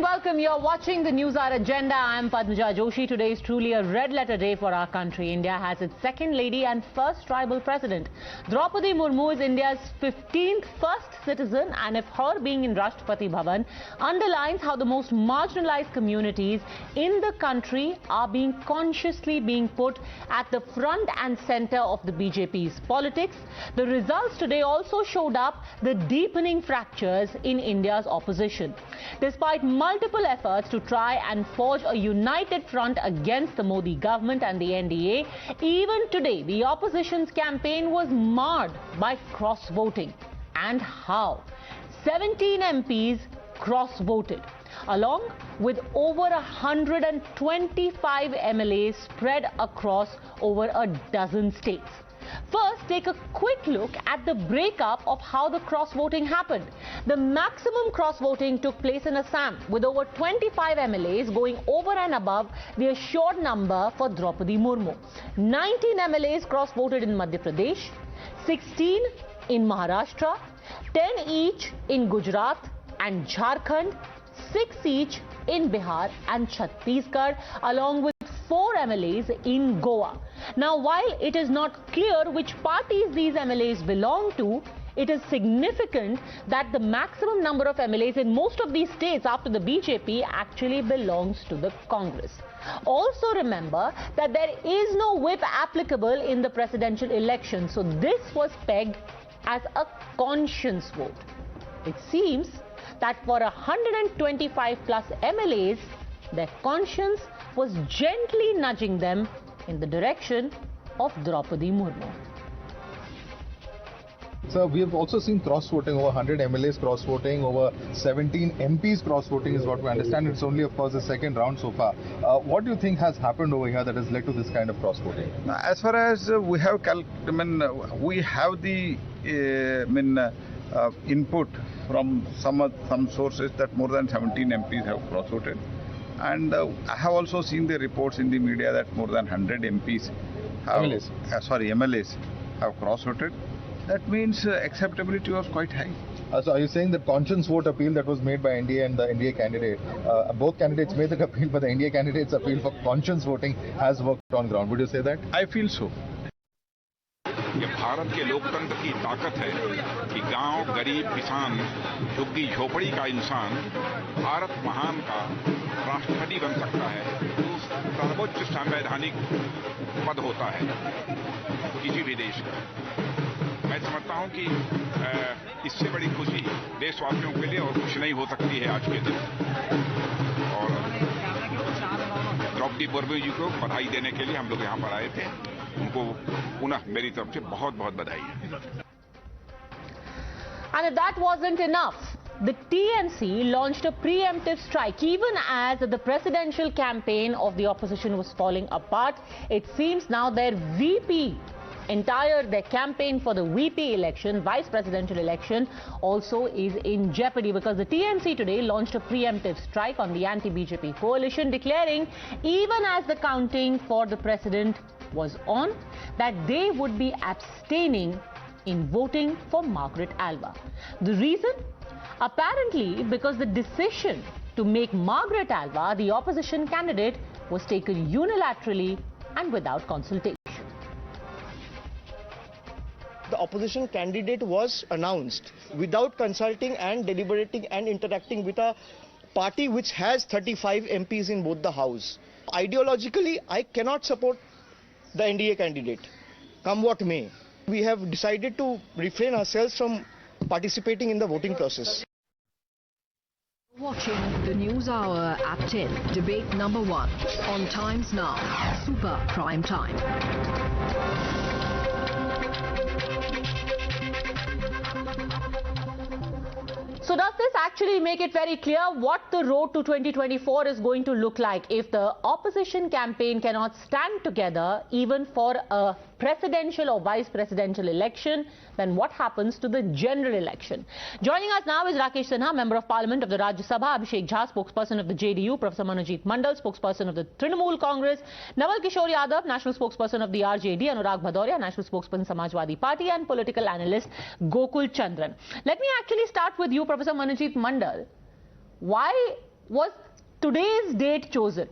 and welcome. You're watching the Newshour Agenda. I'm Padmaja Joshi. Today is truly a red letter day for our country. India has its second lady and first tribal president. Draupadi Murmu is India's 15th first citizen, and if her being in Rashtrapati Bhavan underlines how the most marginalized communities in the country are consciously being put at the front and center of the BJP's politics. The results today also showed up the deepening fractures in India's opposition. Despite multiple efforts to try and forge a united front against the Modi government and the NDA, even today the opposition's campaign was marred by cross-voting. And how? 17 MPs cross-voted, along with over 125 MLAs spread across over a dozen states. First, take a quick look at the breakup of how the cross-voting happened. The maximum cross-voting took place in Assam, with over 25 MLAs going over and above the assured number for Draupadi Murmu. 19 MLAs cross-voted in Madhya Pradesh, 16 in Maharashtra, 10 each in Gujarat and Jharkhand, 6 each in Bihar and Chhattisgarh, along with 4 MLAs in Goa. Now, while it is not clear which parties these MLAs belong to, it is significant that the maximum number of MLAs in most of these states after the BJP actually belongs to the Congress. Also remember that there is no whip applicable in the presidential election, so this was pegged as a conscience vote. It seems that for 125 plus MLAs, their conscience was gently nudging them in the direction of Draupadi Murmu. So we have also seen cross-voting, over 100 MLAs cross-voting, over 17 MPs cross-voting is what we understand. It's only, of course, the second round so far. What do you think has happened over here that has led to this kind of cross-voting? As far as we have, we have the input from some sources that more than 17 MPs have cross-voted. And I have also seen the reports in the media that more than 100 MPs have, MLAs have cross-voted. That means acceptability was quite high. So are you saying that conscience vote appeal that was made by NDA and the NDA candidate, both candidates made the appeal, but the NDA candidate's appeal for conscience voting has worked on ground? Would you say that? I feel so. ये भारत के लोकतंत्र की ताकत है कि गांव, गरीब, किसान, झुग्गी झोपड़ी का इंसान भारत महान का राष्ट्रपति बन सकता है। सर्वोच्च संवैधानिक पद होता है किसी भी देश का। मैं समझता हूं कि इससे बड़ी खुशी देशवासियों के लिए और कुछ नहीं हो सकती है आज के दिन। और द्रौपदी मुर्मू जी को बधाई देने के लिए हम लोग यहां पर आए थे। उनको पुनः मेरी तरफ से बहुत-बहुत बधाई है। And if that wasn't enough, the TNC launched a preemptive strike even as the presidential campaign of the opposition was falling apart. It seems now their their campaign for the VP election, vice presidential election, also is in jeopardy, because the TNC today launched a preemptive strike on the anti-BJP coalition, declaring even as the counting for the president was on, that they would be abstaining in voting for Margaret Alva. The reason? Apparently because the decision to make Margaret Alva the opposition candidate was taken unilaterally and without consultation. The opposition candidate was announced without consulting and deliberating and interacting with a party which has 35 MPs in both the house. Ideologically, I cannot support the NDA candidate, come what may. We have decided to refrain ourselves from participating in the voting process. Watching the News Hour at 10, debate number 1 on Times Now, Super Prime Time. So does this actually make it very clear what the road to 2024 is going to look like if the opposition campaign cannot stand together even for a presidential or vice presidential election? Then what happens to the general election? Joining us now is Rakesh Sinha, Member of Parliament of the Rajya Sabha, Abhishek Jha, spokesperson of the JDU, Professor Monojit Mondal, spokesperson of the Trinamool Congress, Nawal Kishore Yadav, national spokesperson of the RJD, Anurag Bhadauria, national spokesperson Samajwadi Party, and political analyst Gokul Chandran. Let me actually start with you, Professor Monojit Mondal. Why was today's date chosen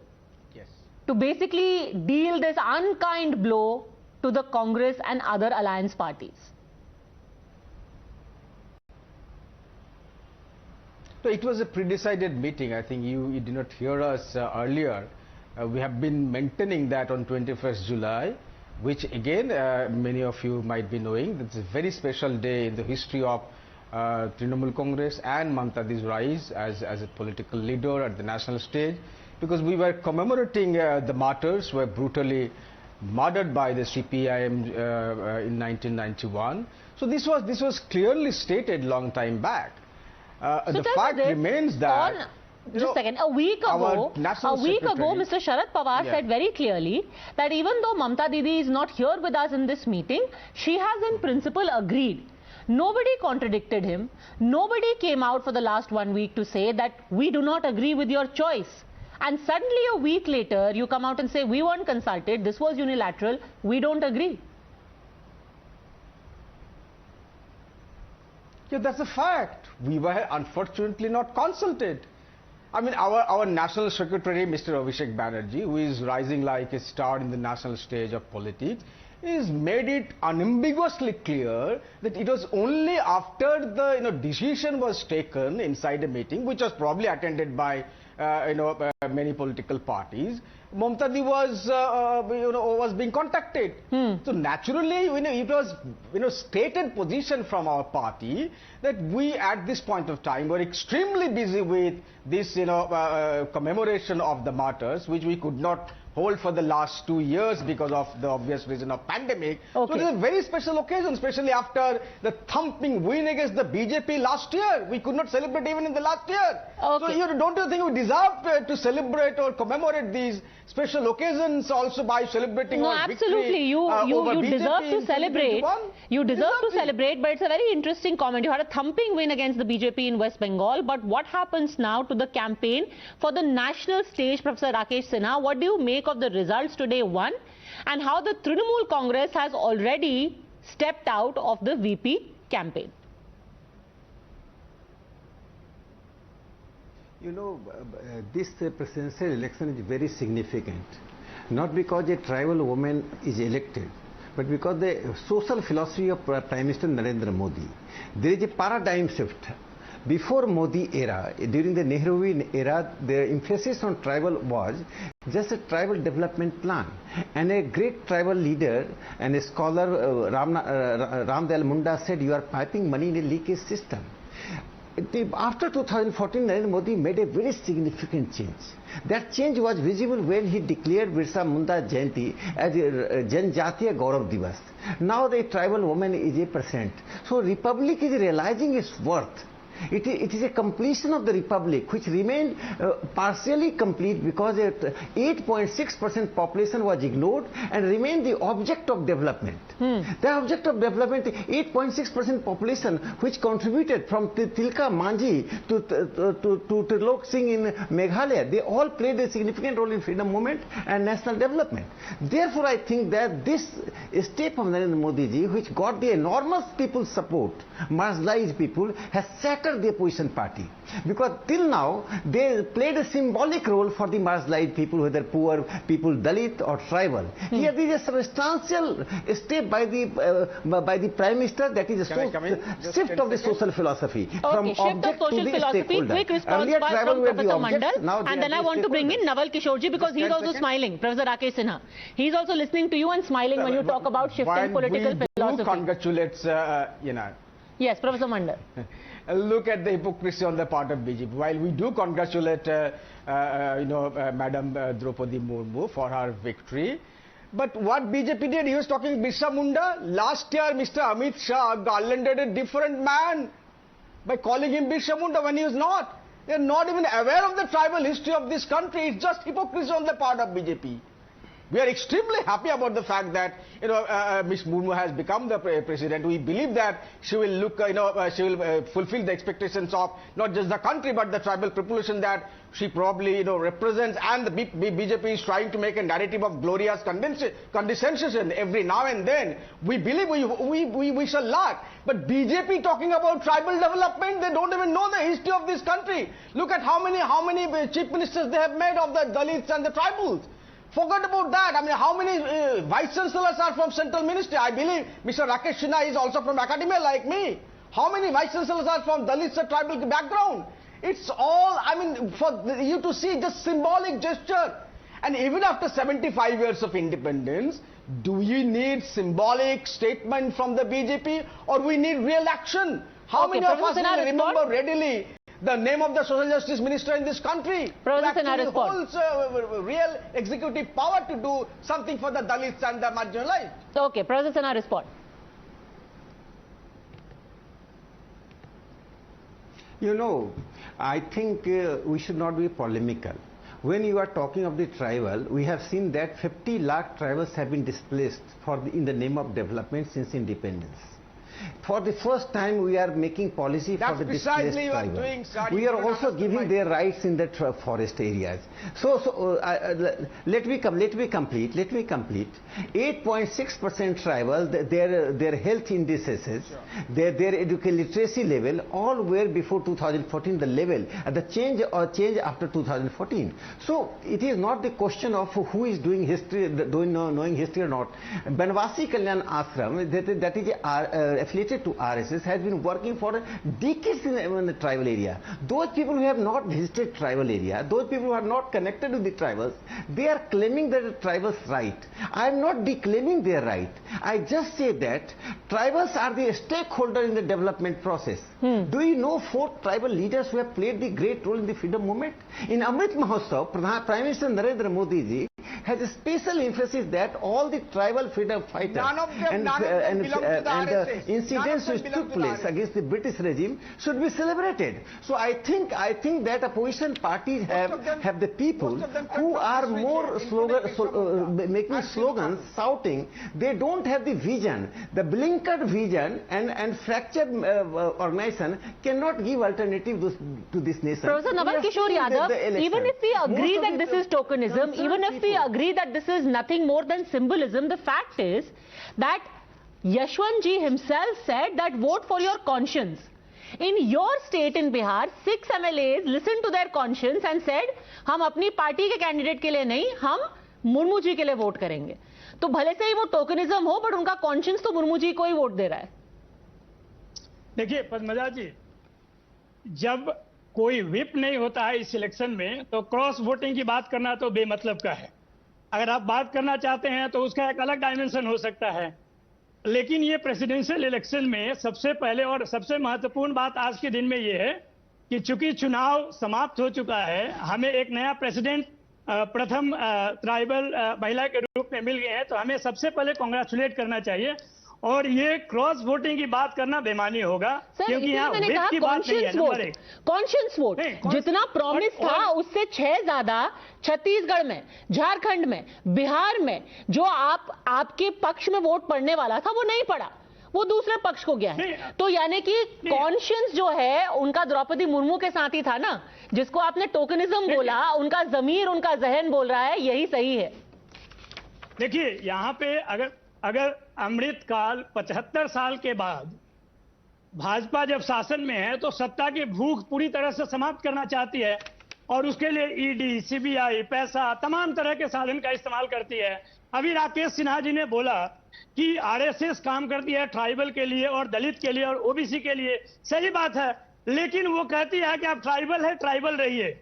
to basically deal this unkind blow to the Congress and other alliance parties? So it was a pre-decided meeting. I think you did not hear us earlier. We have been maintaining that on 21st July, which again many of you might be knowing. It's a very special day in the history of Trinamool Congress and Mamta Di's rise as a political leader at the national stage, because we were commemorating the martyrs who were brutally murdered by the CPIM in 1991. So this was clearly stated long time back. So the fact remains that just a second. A week ago, Mr. Sharad Pawar said very clearly that even though Mamta Didi is not here with us in this meeting, she has in principle agreed. Nobody contradicted him. Nobody came out for the last 1 week to say that we do not agree with your choice. And suddenly a week later, you come out and say, we weren't consulted, this was unilateral, we don't agree. Yeah, that's a fact. We were unfortunately not consulted. I mean, our National Secretary, Mr. Abhishek Banerjee, who is rising like a star in the national stage of politics, is made it unambiguously clear that it was only after the decision was taken inside a meeting, which was probably attended by many political parties, Mamta Di was being contacted. So naturally, it was stated position from our party that we at this point of time were extremely busy with this commemoration of the martyrs, which we could not hold for the last 2 years because of the obvious reason of pandemic. Okay. So it is a very special occasion, especially after the thumping win against the BJP last year. We could not celebrate even in the last year. Okay. So don't you think we deserve to celebrate or commemorate these special occasions also by celebrating our absolutely. You deserve to celebrate. You deserve to celebrate, but it's a very interesting comment. You had a thumping win against the BJP in West Bengal, but what happens now to the campaign for the national stage, Professor Rakesh Sinha? What do you make of the results today, one, and how the Trinamool Congress has already stepped out of the VP campaign? This presidential election is very significant, not because a tribal woman is elected, but because the social philosophy of Prime Minister Narendra Modi. There is a paradigm shift. Before Modi era, during the Nehru era, the emphasis on tribal was just a tribal development plan. And a great tribal leader and a scholar, Ramdayal Munda, said, you are piping money in a leakage system. After 2014, Narendra Modi made a very significant change. That change was visible when he declared Birsa Munda Jayanti as a Janjatiya Gaurav Divas. Now the tribal woman is a percent. So Republic is realizing its worth. It is a completion of the Republic which remained partially complete because 8.6% population was ignored and remained the object of development. The object of development, 8.6% population which contributed from Tilka Manjhi to Trilok Singh in Meghalaya, they all played a significant role in freedom movement and national development. Therefore, I think that this step of Narendra Modi ji, which got the enormous people's support, marginalized people, has shattered the opposition party, because till now they played a symbolic role for the marginalized people, whether poor people, Dalit or tribal. Here there is a substantial step by the Prime Minister, that is a shift of the social philosophy from object to the stakeholder. Quick response by Professor Mondal, and then I want to bring in Nawal Kishore ji, because he's also smiling. Professor Rakesh Sinha, he's also listening to you and smiling when you talk about shifting political philosophy. We congratulate Yes, Professor Mondal. Look at the hypocrisy on the part of BJP. While we do congratulate Madam Draupadi Murmu for her victory, but what BJP did, he was talking Birsa Munda. Last year, Mr. Amit Shah garlanded a different man by calling him Birsa Munda when he was not. They are not even aware of the tribal history of this country. It's just hypocrisy on the part of BJP. We are extremely happy about the fact that, Ms. Murmu has become the president. We believe that she will she will fulfill the expectations of not just the country but the tribal population that she probably, represents. And the BJP is trying to make a narrative of glorious condescension every now and then. We believe we shall lack. But BJP talking about tribal development, they don't even know the history of this country. Look at how many chief ministers they have made of the Dalits and the tribals. Forget about that. I mean, how many vice chancellors are from central ministry? I believe Mr. Rakesh Sinha is also from academia like me. How many vice chancellors are from Dalits or tribal background? It's all, I mean, for you to see just symbolic gesture. And even after 75 years of independence, do we need symbolic statement from the BJP or we need real action? How many of us will remember readily the name of the social justice minister in this country? Professor who actually holds real executive power to do something for the Dalits and the marginalized. Okay, Professor Sinha, respond. I think we should not be polemical. When you are talking of the tribal, we have seen that 50 lakh tribals have been displaced in the name of development since independence. For the first time, we are making policy for the displaced tribal. We are also giving their rights in the forest areas. Let me complete. 8.6% tribal, their health indices, their literacy level, all were before 2014 the level, and the change after 2014. So it is not the question of who is doing history, knowing history or not. Banwasi Kalyan Ashram, that is affiliated to RSS, has been working for decades in the tribal area. Those people who have not visited tribal area, those people who are not connected to the tribals, they are claiming that the tribals' right. I am not declaiming their right. I just say that tribals are the stakeholder in the development process. Do you know 4 tribal leaders who have played the great role in the freedom movement? In Amrit Mahotsav, Prime Minister Narendra Modi ji has a special emphasis that all the tribal freedom fighters and the incidents which took place against the British regime should be celebrated. So I think that opposition parties have the people who are more making slogans, shouting. They don't have the vision. The blinkered vision and fractured organization cannot give alternative to this nation. Professor Nawal Kishore Yadav, even if we agree that this is tokenism, even if we agree that this is nothing more than symbolism, the fact is that Yashwant ji himself said that vote for your conscience. In your state in Bihar, 6 MLAs listened to their conscience and said, हम अपनी party के candidate के लिए नहीं, हम मुर्मू जी के लिए vote करेंगे. तो भले से ही वो टोकनिज्म हो, बट उनका कॉन्शियंस तो मुर्मू जी को ही वोट दे रहा है. देखिए पद्मजा जी, जब कोई व्हिप नहीं होता है इस इलेक्शन में, तो क्रॉस वोटिंग की बात करना तो बेमतलब का है. अगर आप बात करना चाहते हैं तो उसका एक अलग डायमेंशन हो सकता है. लेकिन ये प्रेसिडेंशियल इलेक्शन में सबसे पहले और सबसे महत्वपूर्ण बात आज के दिन में ये है कि चूंकि चुनाव समाप्त हो चुका है, हमें एक नया प्रेसिडेंट प्रथम ट्राइबल महिला के रूप में मिल गए हैं, तो हमें सबसे पहले कांग्रेचुलेट करना चाहिए. और ये क्रॉस वोटिंग की बात करना बेमानी होगा, क्योंकि यहाँ वेट की बात नहीं है. नंबर 1 कॉन्शियस वोट जितना प्रॉमिस था उससे 6 ज्यादा छत्तीसगढ़ में, झारखंड में, बिहार में जो आपके पक्ष में वोट पड़ने वाला था वो नहीं पड़ा, वो दूसरे पक्ष को गया है. तो यानी कि कॉन्शियस जो है उनका द्रौपदी मुर्मू के साथ ही था ना, जिसको आपने टोकनिज्म बोला, उनका जमीर, उनका जहन बोल रहा है यही सही है. देखिए यहाँ पे अगर अमृतकाल 75 साल के बाद भाजपा जब शासन में है तो सत्ता की भूख पूरी तरह से समाप्त करना चाहती है और उसके लिए ईडी, सीबीआई, पैसा, तमाम तरह के साधन का इस्तेमाल करती है. अभी राकेश सिन्हा जी ने बोला कि आरएसएस काम करती है ट्राइबल के लिए और दलित के लिए और ओबीसी के लिए. सही बात है, लेकिन वो कहती है कि आप ट्राइबल है, ट्राइबल रहिए,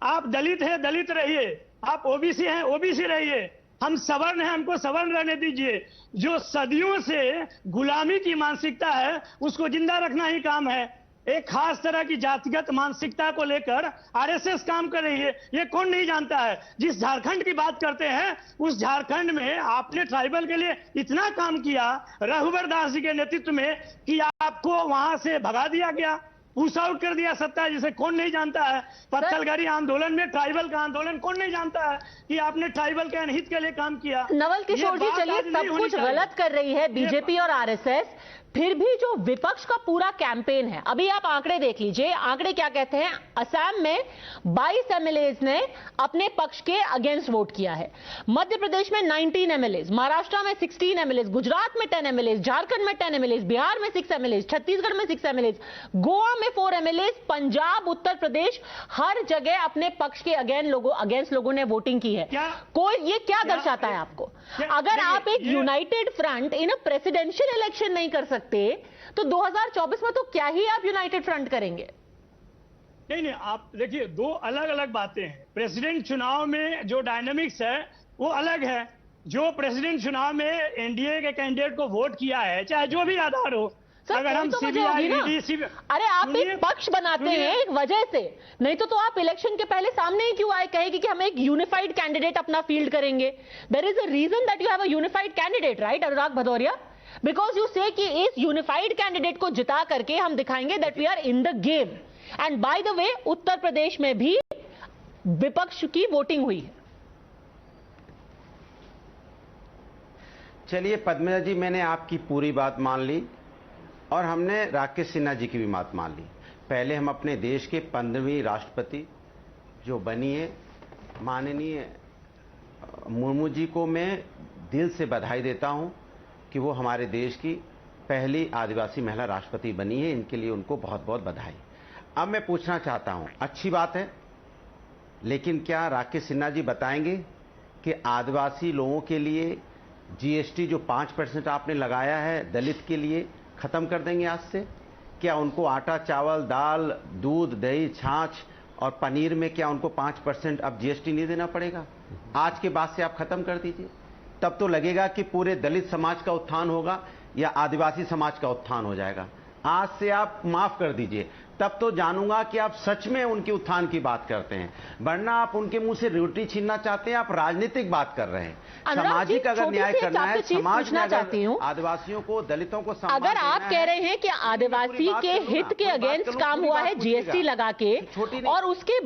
आप दलित है, दलित रहिए, आप ओबीसी हैं, ओबीसी रहिए, हम सवर्ण हैं, हमको सवर्ण रहने दीजिए. जो सदियों से गुलामी की मानसिकता है उसको जिंदा रखना ही काम है. एक खास तरह की जातिगत मानसिकता को लेकर आरएसएस काम कर रही है. ये कौन नहीं जानता है. जिस झारखंड की बात करते हैं उस झारखंड में आपने ट्राइबल के लिए इतना काम किया रघुवर दास जी के नेतृत्व में कि आपको वहां से भगा दिया गया. पुश आउट कर दिया सत्ता, जिसे कौन नहीं जानता है। पत्थलगड़ी आंदोलन में ट्राइबल का आंदोलन कौन नहीं जानता है कि आपने ट्राइबल के अनहित के लिए काम किया। नवल किशोर जी, चलिए सब कुछ गलत कर रही है बीजेपी और आरएसएस, फिर भी जो विपक्ष का पूरा कैंपेन है, अभी आप आंकड़े देख लीजिए। आंकड़े क्या कहते हैं? असम में 22 एमएलएज ने अपने पक्ष के अगेंस्ट वोट किया है, मध्य प्रदेश में 19 एमएलएज, महाराष्ट्र में 16 एमएलएज, गुजरात में 10 एमएलएज, झारखंड में 10 एमएलएज, बिहार में 6 एमएलएज, छत्तीसगढ़ में 6 एमएलएज, गोवा में 4 एमएलएज, पंजाब, उत्तर प्रदेश, हर जगह अपने पक्ष के अगेंस्ट लोगों ने वोटिंग की है। ये क्या दर्शाता है आपको? अगर आप एक United front in a presidential election नहीं कर सकते तो 2024 में तो क्या ही आप यूनाइटेड फ्रंट करेंगे? नहीं, आप देखिए, दो अलग अलग बातें हैं। प्रेसिडेंट चुनाव में जो डायनामिक्स है वो अलग है। जो प्रेसिडेंट चुनाव में एनडीए के कैंडिडेट को वोट किया है, चाहे जो भी आधार हो, अगर हम अरे आप एक पक्ष बनाते हैं एक वजह से, नहीं तो आप इलेक्शन के पहले सामने ही क्यों आए कहेगी कि हम एक यूनिफाइड कैंडिडेट अपना फील्ड करेंगे? There is a reason that you have a unified candidate, right Anurag Bhadauria? Because you say कि इस यूनिफाइड कैंडिडेट को जिता करके हम दिखाएंगे that we are in the game. And by the way, Uttar Pradesh में भी विपक्ष की वोटिंग हुई है। चलिए पद्मजा जी, मैंने आपकी पूरी बात मान ली और हमने राकेश सिन्हा जी की भी बात मान ली। पहले हम अपने देश के 15वीं राष्ट्रपति जो बनी है माननीय मुर्मू जी को मैं दिल से बधाई देता हूं कि वो हमारे देश की पहली आदिवासी महिला राष्ट्रपति बनी है। इनके लिए उनको बहुत बहुत बधाई। अब मैं पूछना चाहता हूं, अच्छी बात है, लेकिन क्या राकेश सिन्हा जी बताएंगे कि आदिवासी लोगों के लिए जीएसटी जो 5% आपने लगाया है दलित के लिए खत्म कर देंगे आज से? क्या उनको आटा, चावल, दाल, दूध, दही, छाछ और पनीर में क्या उनको 5% अब जीएसटी नहीं देना पड़ेगा? आज के बाद से आप खत्म कर दीजिए, तब तो लगेगा कि पूरे दलित समाज का उत्थान होगा या आदिवासी समाज का उत्थान हो जाएगा। आज से आप माफ कर दीजिए, तब तो जानूंगा कि आप सच में उनके उत्थान की बात करते हैं, वरना आप उनके मुंह से रोटी छीनना चाहते हैं। आप राजनीतिक बात कर रहे हैं। सामाजिक अगर न्याय करना है, समाज में अगर आदिवासियों को, दलितों को सम्मान अगर आप कह रहे हैं कि आदिवासी के हित के अगेंस्ट काम हुआ है जीएसटी लगा के, और उसके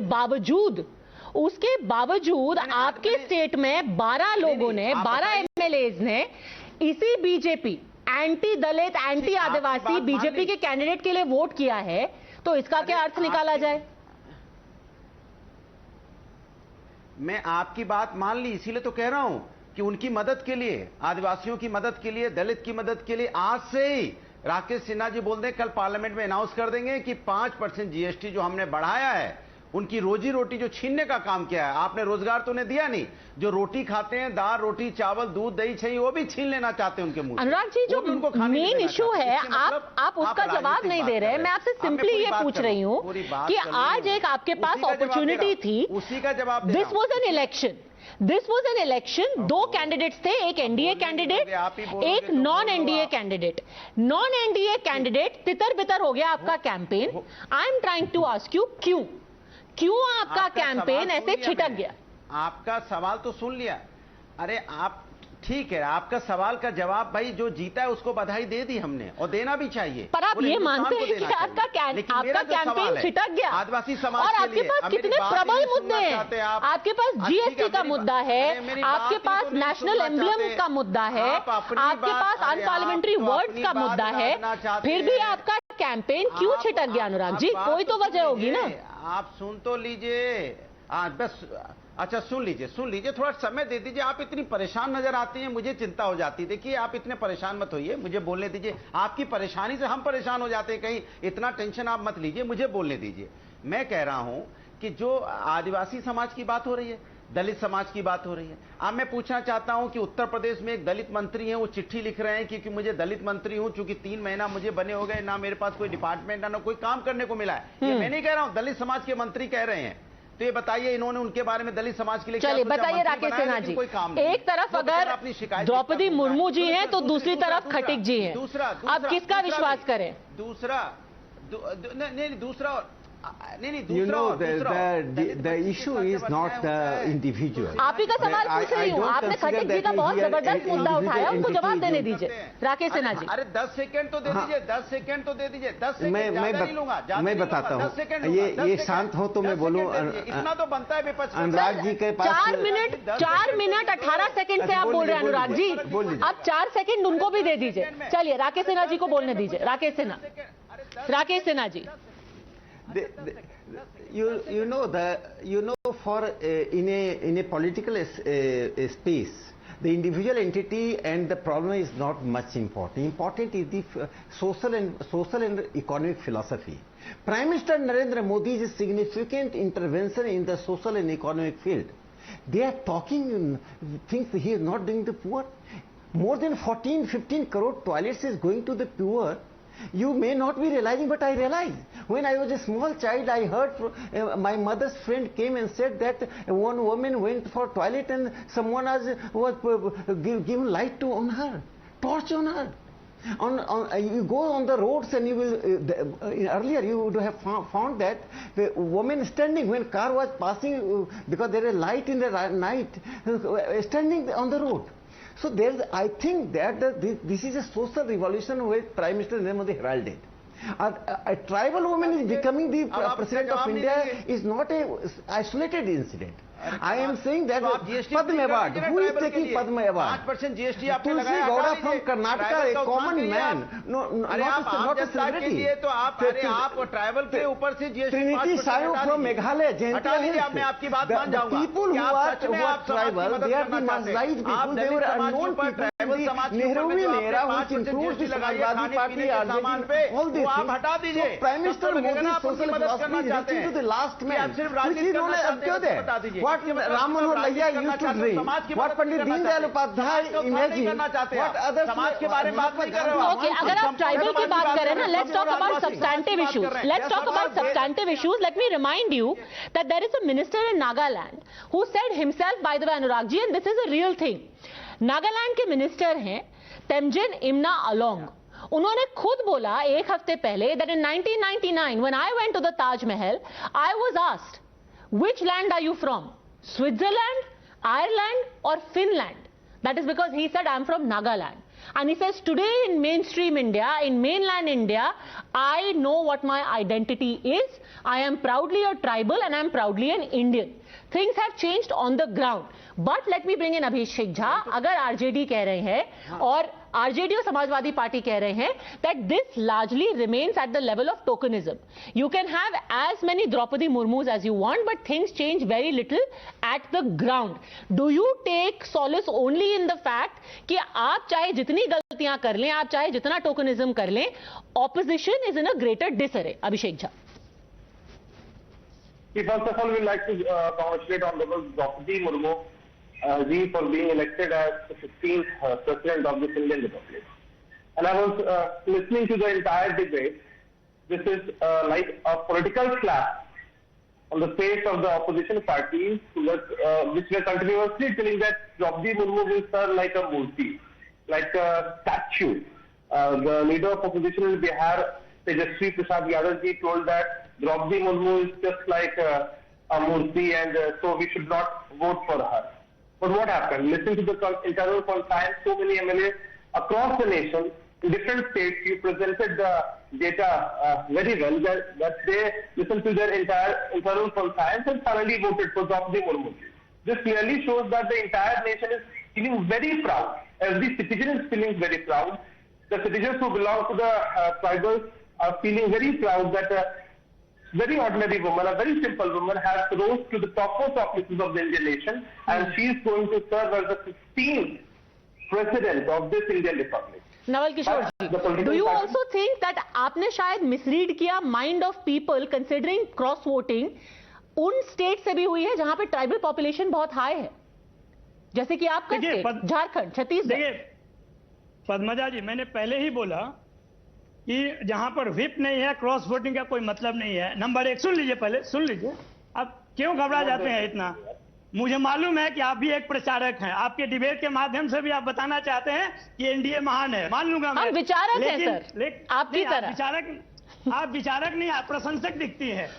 बावजूद आपके स्टेट में 12 लोगों ने, 12 एमएलएज ने इसी बीजेपी एंटी दलित, एंटी आदिवासी बीजेपी के कैंडिडेट के लिए वोट किया है, तो इसका क्या अर्थ निकाला जाए? मैं आपकी बात मान ली, इसीलिए तो कह रहा हूं कि उनकी मदद के लिए, आदिवासियों की मदद के लिए, दलित की मदद के लिए आज से ही राकेश सिन्हा जी बोल दें, कल पार्लियामेंट में अनाउंस कर देंगे कि 5% जीएसटी जो हमने बढ़ाया है, उनकी रोजी रोटी जो छीनने का काम किया है। आपने रोजगार तो उन्हें दिया नहीं, जो रोटी खाते हैं, दाल, रोटी, चावल, दूध, दही, छही, वो भी छीन लेना चाहते हैं उनके मुंह। अनुराग जी, जो मेन इशू है, आप उसका जवाब नहीं दे रहे हैं। मैं आपसे सिंपली ये पूछ रही हूँ कि आज एक आपके पास अपॉर्चुनिटी थी, उसी का जवाब। This was an election, 2 candidates थे, एक एनडीए कैंडिडेट, एक non NDA candidate. Non NDA candidate तितर बितर हो गया आपका campaign. I am trying to ask you, क्यों आपका कैंपेन ऐसे छिटक गया? आपका सवाल तो सुन लिया। अरे आप, ठीक है, आपका सवाल का जवाब, भाई जो जीता है उसको बधाई दे दी हमने, और देना भी चाहिए। पर आप ये मानते हैं कि आपका कैंपेन छिटक गया? आदिवासी समाज और आपके पास कितने प्रबल मुद्दे हैं? आपके पास जीएसटी का मुद्दा है, आपके पास नेशनल एम्ब्लम्स का मुद्दा है, आपके पास अनपार्लियामेंट्री वर्ड्स का मुद्दा है, फिर भी आपका कैंपेन क्यों छिटक गया? अनुराग जी, कोई तो वजह होगी ना। आप सुन तो लीजिए, बस, अच्छा सुन लीजिए, थोड़ा समय दे दीजिए। आप इतनी परेशान नजर आती हैं, मुझे चिंता हो जाती है। देखिए, आप इतने परेशान मत होइए, मुझे बोलने दीजिए। आपकी परेशानी से हम परेशान हो जाते हैं, कहीं इतना टेंशन आप मत लीजिए, मुझे बोलने दीजिए। मैं कह रहा हूं कि जो आदिवासी समाज की बात हो रही है, दलित समाज की बात हो रही है, अब मैं पूछना चाहता हूं कि उत्तर प्रदेश में एक दलित मंत्री हैं, वो चिट्ठी लिख रहे हैं कि मुझे दलित मंत्री हूं, चूंकि 3 महीना मुझे बने हो गए, ना मेरे पास कोई डिपार्टमेंट, ना कोई काम करने को मिला है। ये मैं नहीं कह रहा हूं, दलित समाज के मंत्री कह रहे हैं। तो ये बताइए, इन्होंने उनके बारे में दलित समाज के लिए चलिए बताइए राकेश सिन्हा जी, एक तरफ अगर द्रौपदी मुर्मू जी हैं तो दूसरी तरफ खटिक जी हैं, अब किसका विश्वास करें? दूसरा You know, the issue is not the individual. आप ही का सवाल पूछ रही हूँ, आपने खट्टर जी का बहुत जबरदस्त मुद्दा उठाया, उनको जवाब देने दीजिए। राकेश सिन्हा जी। अरे 10 सेकंड तो दे दीजिए, 10 सेकंड तो दे दीजिए, 10 सेकंड ज्यादा नहीं लूंगा, मैं बताता हूँ, ये शांत हो तो मैं बोलूँ। इतना तो बनता है विपक्ष। अनुराग जी के पास 4 मिनट 18 सेकंड से आप बोल रहे हैं अनुराग जी, आप 4 सेकंड उनको भी दे दीजिए। चलिए राकेश सिन्हा जी को बोलने दीजिए। Rakesh Sinha ji. You know, for in a political space, the individual entity and the problem is not much important. Important is the social and economic philosophy. Prime Minister Narendra Modi's significant intervention in the social and economic field. They are talking things he is not doing the poor. More than 14-15 crore toilets is going to the poor. You may not be realizing, but I realize. When I was a small child, I heard my mother's friend came and said that one woman went for toilet and someone was given light on her, torch on her. You go on the roads and you will, earlier you would have found that the woman standing when car was passing, because there is light in the night, standing on the road. So I think that this is a social revolution which Prime Minister Narendra Modi heralded. A tribal woman is becoming the President of India is not an isolated incident. I am saying that Padma Award, who is taking Padma Award? 5% GST आपने Tulsi लगाया, Gowda from Karnataka, a common man, not a celebrity. तो आप tribal के ऊपर से GST Trinity Sayo from Meghalaya, मैं आपकी बात मान जाऊंगा। The people who are tribal, they are the marginalized people, they were unknown people in the Nehruvian era, which includes the Samajwadi Party, all these things. So Prime Minister Modi's social philosophy is reaching to the last man, which is known as Antyodaya. What Ram Manohar Lohia used to dream, what Pandit Deen Dayal Upadhyay imagined, what others समाज के बारे में बात नहीं कर रहे हो। Okay, अगर आप ट्राइबल की बात करें ना, let's talk about substantive issues. Let's talk about substantive issues. Let me remind you that there is a minister in Nagaland who said himself, by the way, Anurag ji, and this is a real thing. Nagaland के minister हैं तेमजिन Imna along, उन्होंने खुद बोला एक हफ्ते पहले that in 1999 when I went to the Taj Mahal, I was asked, which land are you from? Switzerland, Ireland or Finland? That is because he said I'm from Nagaland. And he says today in mainstream India, in mainland India, I know what my identity is. I am proudly a tribal and I am proudly an Indian. Things have changed on the ground. But let me bring in Abhishek Jha. अगर RJD कह रहे हैं और RJD और Samajwadi party कह रहे हैं that this largely remains at the level of tokenism. You can have as many Draupadi Murmus as you want, but things change very little at the ground. Do you take solace only in the fact कि आप चाहे जितनी गलतियां कर लें, आप चाहे जितना tokenism कर लें, opposition is in a greater disarray? Abhishek Jha. First of all, we'd like to congratulate Honorable Draupadi Murmu for being elected as the 15th President of this Indian Republic. And I was listening to the entire debate. This is like a political slap on the face of the opposition parties which were continuously telling that Draupadi Murmu will serve like a murti, like a statue. The leader of opposition in Bihar, Tejasvi Prasad Yadav ji, told that Draupadi Murmu is just like a murti and so we should not vote for her. But what happened? Listening to the internal conscience, so many MLAs across the nation, in different states, you presented the data very well, that they listened to their entire internal conscience and finally voted for Draupadi Murmu. This clearly shows that the entire nation is feeling very proud. Every citizen is feeling very proud. The citizens who belong to the tribals are feeling very proud that a very ordinary woman, a very simple woman, has rose to the topmost offices of the Indian nation, and she is going to serve as the 15th president of this Indian Republic. Nawal Kishore ji, do you also think that आपने शायद misread किया mind of people considering cross voting उन state से भी हुई है जहां पे ट्राइबल पॉपुलेशन बहुत हाई है, जैसे कि आपका स्टेट झारखंड, छत्तीसगढ़? देखिए पद्मजा जी, मैंने पहले ही बोला कि जहां पर व्हिप नहीं है, क्रॉस वोटिंग का कोई मतलब नहीं है। नंबर एक, सुन लीजिए, पहले सुन लीजिए, आप क्यों घबरा जाते हैं इतना? मुझे मालूम है कि आप भी एक प्रचारक हैं, आपके डिबेट के माध्यम से भी आप बताना चाहते हैं कि एनडीए महान है, मान लूंगा मैं। विचारक हैं सर, आपकी तरह। आप विचारक नहीं, आप प्रशंसक दिखती है।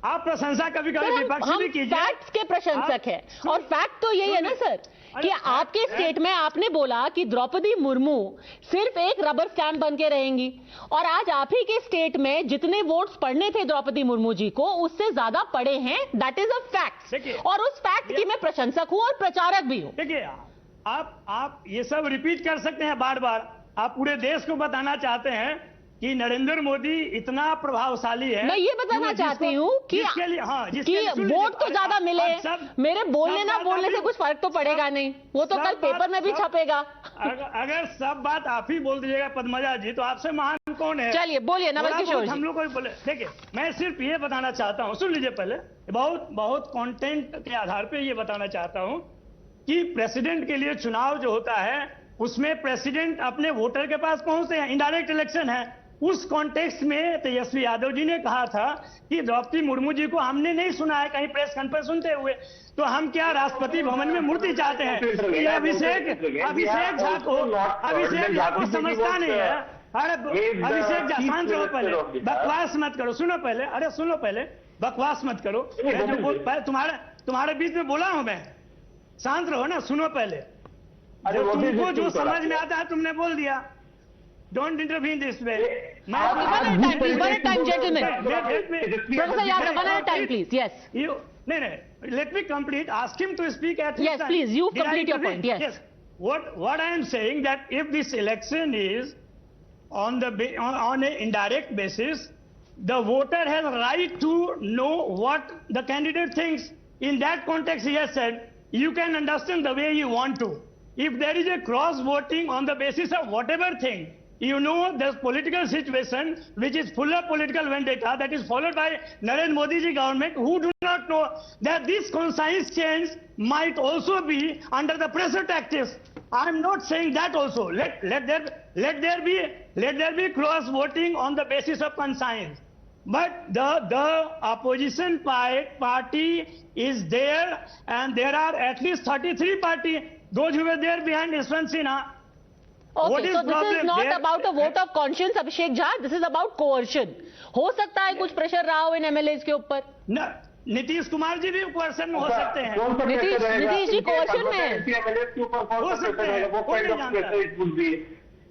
आप प्रशंसा कभी कभी विपक्ष भी कीजिए। फैक्ट्स के प्रशंसक है और फैक्ट तो यही है ना सर कि आपके स्टेट में आपने बोला कि द्रौपदी मुर्मू सिर्फ एक रबर स्टैंप बन के रहेंगी और आज आप ही के स्टेट में जितने वोट्स पड़ने थे द्रौपदी मुर्मू जी को उससे ज्यादा पड़े हैं। दैट इज अ फैक्ट और उस फैक्ट की मैं प्रशंसक हूं और प्रचारक भी हूं। देखिए आप ये सब रिपीट कर सकते हैं बार बार। आप पूरे देश को बताना चाहते हैं कि नरेंद्र मोदी इतना प्रभावशाली है। मैं ये बताना चाहती हूँ कि वोट तो ज्यादा मिले, मेरे बोलने ना बोलने से कुछ फर्क तो पड़ेगा नहीं, वो तो कल पेपर में भी छपेगा। अगर सब बात आप ही बोल दीजिएगा पद्मजा जी तो आपसे महान कौन है? चलिए बोलिए नवल किशोर जी। हम लोग को बोले। देखिए मैं सिर्फ ये बताना चाहता हूँ, सुन लीजिए पहले, बहुत कंटेंट के आधार पे ये बताना चाहता हूँ कि प्रेसिडेंट के लिए चुनाव जो होता है उसमें प्रेसिडेंट अपने वोटर के पास पहुंचते हैं, इनडायरेक्ट इलेक्शन है। उस कॉन्टेक्स्ट में तेजस्वी यादव जी ने कहा था कि द्रौपदी मुर्मू जी को हमने नहीं सुना है कहीं प्रेस कॉन्फ्रेंस सुनते हुए, तो हम क्या राष्ट्रपति भवन में मूर्ति चाहते हैं? ये अभिषेक झा को समझता नहीं है। अरे अभिषेक झा शांत रहो, पहले बकवास मत करो, सुनो पहले, अरे सुनो पहले, बकवास मत करो। तुम्हारे बीच में बोला हूं मैं, शांत रहो ना, सुनो पहले। तुमको जो समझ में आता है तुमने बोल दिया। Don't intervene this way. One at a time, gentlemen. Professor Yadav, one at a time, please. Yes. No. Let me complete. Ask him to speak at his time. Yes, please. You complete your point. Yes. What I am saying that if this election is on an indirect basis, the voter has a right to know what the candidate thinks. In that context, he has said, you can understand the way you want to. If there is a cross voting on the basis of whatever thing, you know there's political situation which is full of political vendetta that is followed by Narendra Modi ji government, who do not know that this conscience change might also be under the pressure tactics. I'm not saying that also. Let there be cross voting on the basis of conscience. But the opposition party is there, and there are at least 33 parties, those who were there behind Yashwant Sinha. Okay, so this is not about a vote of conscience, Abhishek Jha. This is about coercion. हो सकता है कुछ pressure रहा हो इन MLAs के ऊपर। नीतीश कुमार जी भी coercion में हो सकते हैं। नीतीश जी कोर्शन में हो सकते हैं।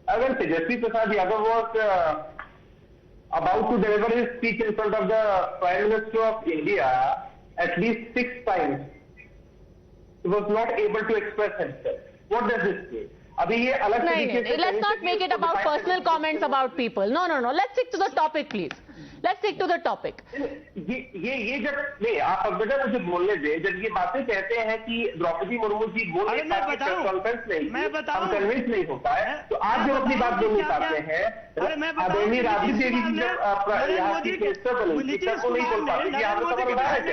अगर Tejashwi Prasad Yadav was about to deliver his speech in front of the Prime Minister of India at least 6 times, he was not able to express himself. What does this mean? अभी ये अलग तरीके से let's not make it about personal comments about people. No. Let's stick to the topic, please. Let's stick to the topic. ये जब नहीं आप मुझे बोलने दे, जब ये बातें कहते हैं कि द्रौपदी मुर्मू जी बोल नहीं पाते, कॉन्फ्रेंस नहीं, हम कन्विंस नहीं हो पाए, तो आज जब अपनी बात बोल नहीं पाते हैं, आदरणीय राबड़ी देवी जी जब यहाँ की मिनिस्टर बनी, टीचर को नहीं बोल पाते कि आप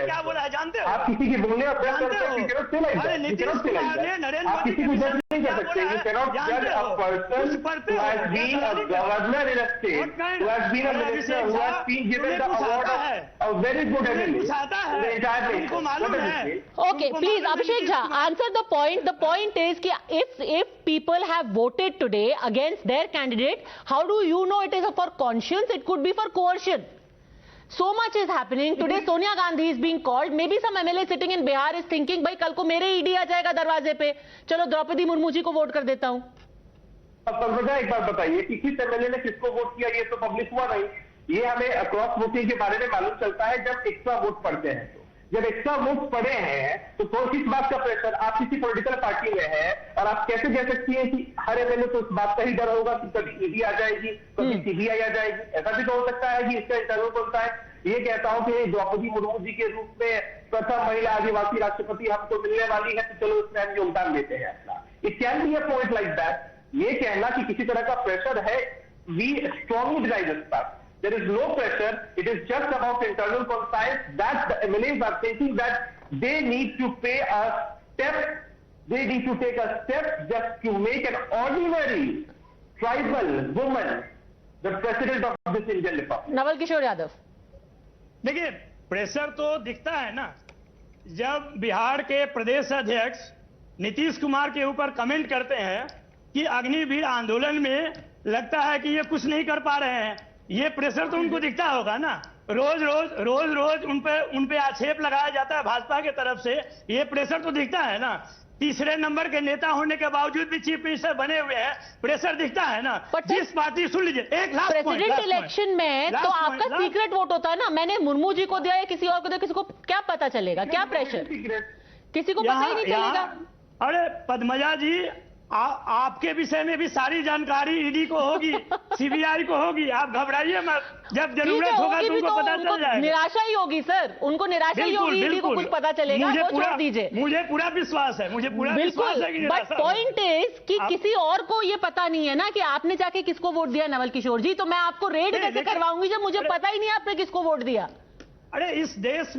क्या बोला है जानते हो? आप किसी के बोलने और आप किसी को जज नहीं कर सकते। You cannot judge a person who has been a governor in a state, who has been a minister, who has been given the award of a very good MLA. The entire nation. Okay, please, Abhishek Jha, answer the point. The point is that if people have voted today against their candidate, how do you know it is for conscience? It could be for coercion. So much is happening today. Sonia Gandhi is being called. Maybe some MLA sitting in Bihar is thinking, भाई कल को मेरे ED आ जाएगा दरवाजे पे, चलो द्रौपदी मुर्मू जी को vote कर देता हूँ। अब एक बात बताइए कि किस एमएलए ने किसको वोट किया, ये तो पब्लिक हुआ नहीं। ये हमें क्रॉस वोटिंग के बारे में मालूम चलता है जब एक्स्ट्रा वोट पड़ते हैं। जब एक्स्ट्रा वोट पड़े हैं तो किस बात का प्रेशर? आप किसी पॉलिटिकल पार्टी में हैं और आप कैसे कह सकती हैं कि हर एमएलए को इस बात का ही डर होगा कि कभी ईडी आ जाएगी, कभी सीबीआई आ जाएगी? ऐसा भी तो हो सकता है कि इसका इंटरव्यू बनता है। ये कहता हूं कि द्रौपदी मुर्मू जी के रूप में प्रथम महिला आदिवासी राष्ट्रपति हमको मिलने वाली है, तो चलो उसमें हम योगदान देते हैं अपना। It can be a point like that. ये कहना कि किसी तरह का प्रेशर है, we strongly deny this fact. There is no pressure. It is just about internal conscience that the MLAs are thinking that they need to pay a step. They need to take a step just to make an ordinary tribal woman the president of this Indian Republic. Nawal Kishore Yadav. देखिए pressure तो दिखता है ना, जब बिहार के प्रदेश अध्यक्ष नीतीश कुमार के ऊपर कमेंट करते हैं कि अग्निवीर आंदोलन में लगता है कि ये कुछ नहीं कर पा रहे हैं, ये प्रेशर तो उनको दिखता होगा ना। रोज उन पे आक्षेप लगाया जाता है भाजपा की तरफ से। ये प्रेशर तो दिखता है ना, तीसरे नंबर के नेता होने के बावजूद भी चीफ मिनिस्टर बने हुए हैं, प्रेशर दिखता है ना। जिस पार्टी, सुन लीजिए, एक लाख प्रेसिडेंट इलेक्शन में तो आपका सीक्रेट वोट होता है ना, मैंने मुर्मू जी को दिया या किसी और को दिया, किसी को क्या पता चलेगा? क्या प्रेशर, किसी को पता ही नहीं चलेगा। अरे पद्मजा जी, आपके विषय में भी सारी जानकारी ईडी को होगी, सीबीआई को होगी, आप घबराइए मत, जब जरूरत होगा तो उनको पता चल जाएगा। निराशा ही होगी सर, उनको निराशा ही होगी, ईडी को कुछ पता चलेगा, वो छोड़ दीजिए। मुझे पूरा विश्वास है, मुझे पूरा विश्वास है कि बट पॉइंट इज कि किसी और को ये पता नहीं है ना कि आपने जाके किसको वोट दिया नवल किशोर जी, तो मैं आपको रेड कैसे करवाऊंगी जब मुझे पता ही नहीं आपने किसको वोट दिया। अरे इस देश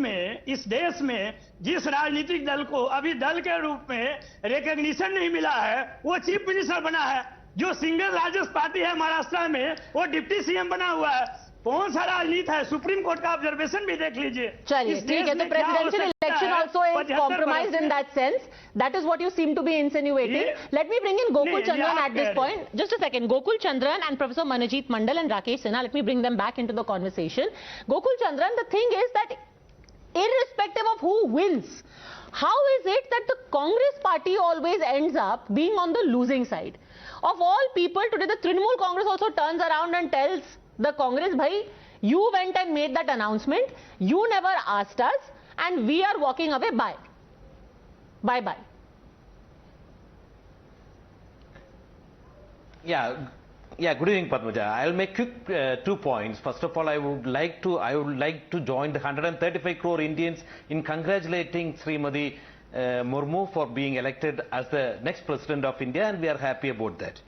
में जिस राजनीतिक दल को अभी दल के रूप में रिकॉग्निशन नहीं मिला है, वो चीफ मिनिस्टर बना है। जो सिंगल लार्जेस्ट पार्टी है महाराष्ट्र में, वो डिप्टी सीएम बना हुआ है। कौन सा राजनीति है? सुप्रीम कोर्ट का ऑब्जर्वेशन भी देख लीजिए। चलिए ठीक है, तो presidential election also is compromised in that sense, that is what you seem to be insinuating. Let me bring in Gokul Chandran at this point. Just a second. Gokul Chandran and Professor Monojit Mondal and Rakesh Sinha, let me bring them back into the conversation. Gokul Chandran, the thing is that irrespective of who wins, how is it that the Congress party always ends up being on the losing side? Of all people, today the Trinamool Congress also turns around and tells the Congress, bhai, you went and made that announcement, you never asked us, and we are walking away. Bye bye. Yeah, good evening, Padmaja. I'll make quick 2 points. First of all, I would like to join the 135 crore Indians in congratulating Srimati Murmu for being elected as the next president of India, and we are happy about that.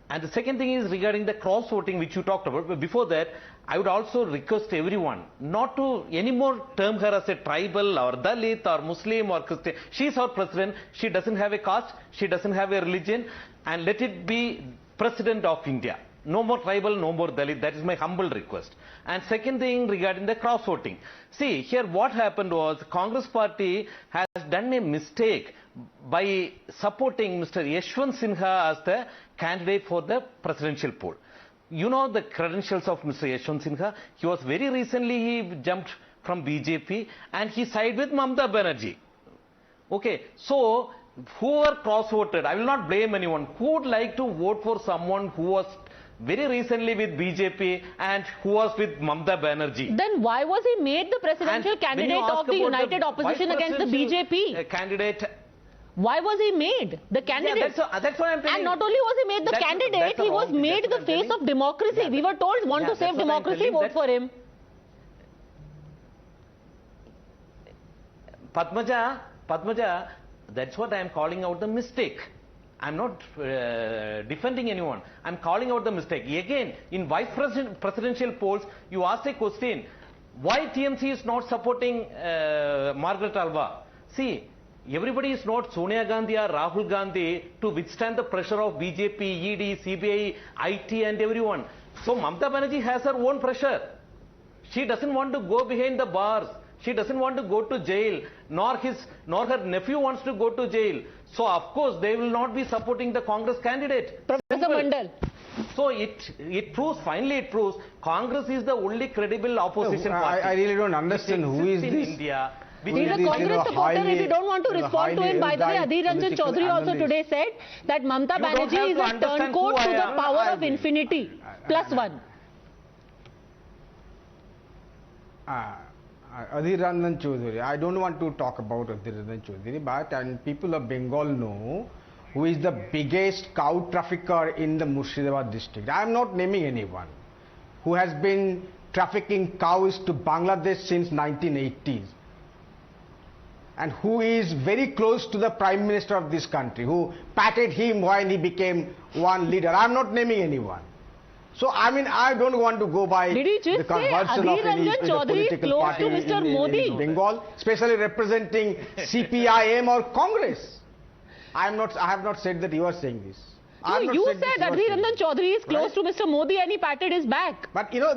And the second thing is regarding the cross voting which you talked about. But before that, I would also request everyone not to anymore term her as a tribal or Dalit or Muslim or Christian. She is our president. She doesn't have a caste. She doesn't have a religion. And let it be president of India. No more tribal, no more Dalit. That is my humble request. And second thing regarding the cross voting. See, here what happened was Congress party has done a mistake by supporting Mr. Yashwant Sinha as the candidate for the presidential poll. You know the credentials of Mr. Yashwant Sinha. He was very recently, he jumped from BJP and he sided with Mamata Banerjee. Okay, so whoever cross-voted, I will not blame anyone. Who would like to vote for someone who was very recently with BJP and who was with Mamata Banerjee? Then why was he made the presidential candidate of the United Opposition against the BJP? Candidate. Why was he made the candidate? Yeah, that's what I'm telling. And not only was he made the candidate, he was made the face of democracy. We were told, want to save democracy, vote for him. Padmaja, that's what I am calling out the mistake. I'm not defending anyone. I'm calling out the mistake. Again, in vice presidential polls, you asked a question, why TMC is not supporting Margaret Alva? See, everybody is not Sonia Gandhi or Rahul Gandhi to withstand the pressure of BJP, ED, CBI, IT and everyone. So Mamata Banerjee has her own pressure. She doesn't want to go behind the bars. She doesn't want to go to jail, nor her nephew wants to go to jail. So of course they will not be supporting the Congress candidate. Professor Mondal. So it proves, finally it proves, Congress is the only credible opposition party. I really don't understand who is in this. India. He's a Congress supporter. If you don't want to respond to him, by the way, Adhir Ranjan Chaudhary also today said that Mamata Banerjee is a turncoat to the power of infinity, +1. Adhir Ranjan Chaudhary. I don't want to talk about Adhir Ranjan Chaudhary, but and people of Bengal know who is the biggest cow trafficker in the Murshidabad district. I am not naming anyone who has been trafficking cows to Bangladesh since 1980s. And who is very close to the Prime Minister of this country, who patted him when he became one leader. I am not naming anyone. So, I mean, I don't want to go by the conversion of any political party in Bengal, especially representing CPIM or Congress. I have not said that you are saying this. No, you said Adhir Ranjan Chaudhary is close to Mr. Modi and he patted his back. But you know,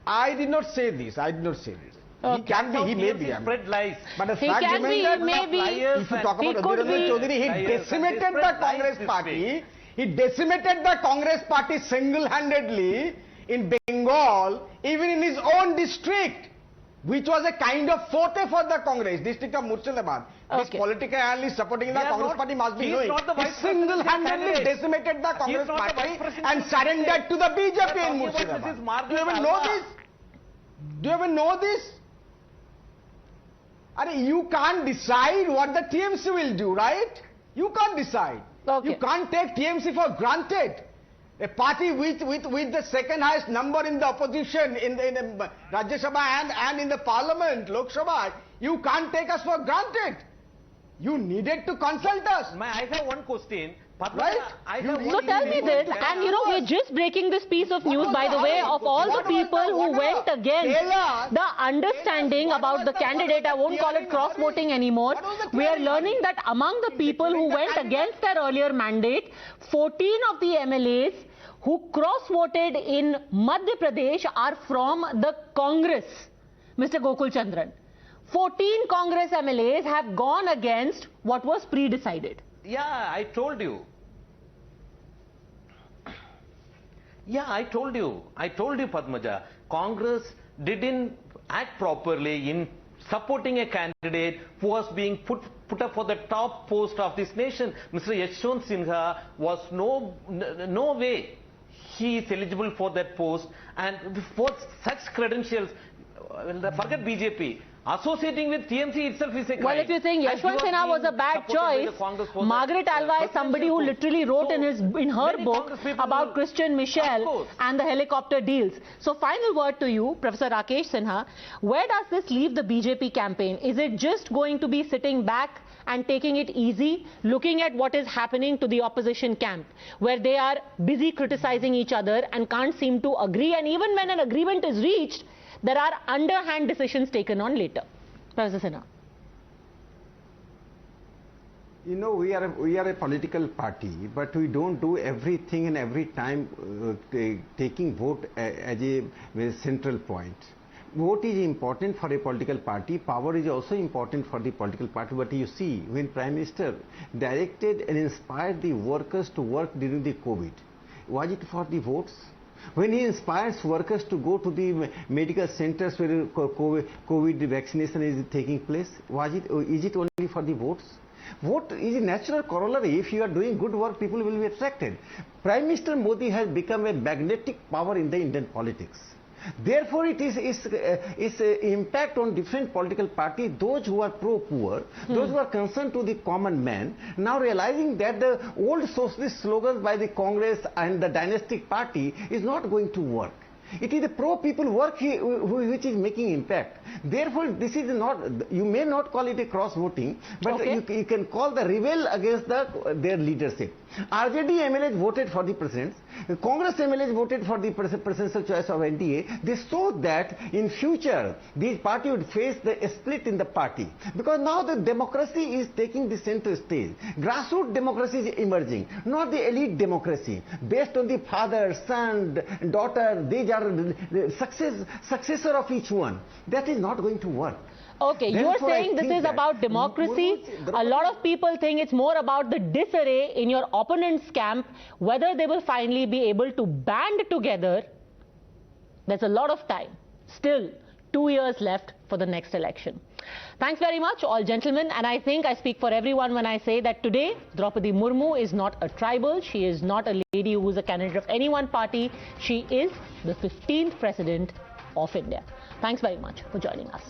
I did not say this. I did not say this. Okay. He can be, he may be. Spread lies. But the he fact can be, he may be. If you talk about Adhir Ranjan Chaudhary, he decimated the Congress party. He decimated the Congress party single-handedly in Bengal, even in his own district, which was a kind of forte for the Congress, district of Murshidabad. This political analyst supporting the Congress party must be knowing. He single-handedly decimated the Congress party and surrendered to the BJP in Murshidabad. Do you even know this? Do you even know this? You can't decide what the TMC will do, right? You can't decide. You can't take TMC for granted. A party with the second highest number in the opposition in the Rajya Sabha and in the Parliament, Lok Sabha, you can't take us for granted. You needed to consult us. I have one question. Right? So tell me this, and you know, we're just breaking this piece of news, by the way, of all the people who went against the understanding about the candidate. I won't call it cross-voting anymore. We are learning that among the people who went against their earlier mandate, 14 of the MLAs who cross-voted in Madhya Pradesh are from the Congress, Mr. Gokul Chandran. 14 Congress MLAs have gone against what was pre-decided. Yeah, I told you. Yeah, I told you, Padmaja. Congress didn't act properly in supporting a candidate who was being put up for the top post of this nation. Mr. Yashwant Sinha was no way he is eligible for that post, and for such credentials, forget BJP. Associating with TMC itself is a crime. Well, if you think Yashwant Sinha was a bad choice, Margaret Alva is somebody who literally wrote in her book about Christian Michel and the helicopter deals. So final word to you, Professor Rakesh Sinha, where does this leave the BJP campaign? Is it just going to be sitting back and taking it easy, looking at what is happening to the opposition camp, where they are busy criticizing each other and can't seem to agree, and even when an agreement is reached, there are underhand decisions taken on later? Professor Sinha. You know, we are a political party, but we don't do everything and every time taking vote as a central point. Vote is important for a political party. Power is also important for the political party. But you see, when Prime Minister directed and inspired the workers to work during the COVID, was it for the votes? When he inspires workers to go to the medical centers where COVID vaccination is taking place, is it only for the votes? Vote is a natural corollary. If you are doing good work, people will be attracted. Prime Minister Modi has become a magnetic power in the Indian politics. Therefore, it is impact on different political parties, those who are pro-poor, those who are concerned to the common man, now realizing that the old socialist slogans by the Congress and the dynastic party is not going to work. It is the pro-people work which is making impact. Therefore, this is not, you may not call it a cross-voting, but you can call the rebel against their leadership. RJD MLAs voted for the president. Congress MLAs voted for the presidential choice of NDA. They saw that in future, the party would face the split in the party. Because now the democracy is taking the center stage. Grassroots democracy is emerging, not the elite democracy. Based on the father, son, daughter, these are the successor of each one. That is not going to work. Okay, you are saying this is about democracy. A lot of people think it's more about the disarray in your opponent's camp, whether they will finally be able to band together. There's a lot of time. Still, 2 years left for the next election. Thanks very much, all gentlemen. And I think I speak for everyone when I say that today, Draupadi Murmu is not a tribal. She is not a lady who is a candidate of any one party. She is the 15th President of India. Thanks very much for joining us.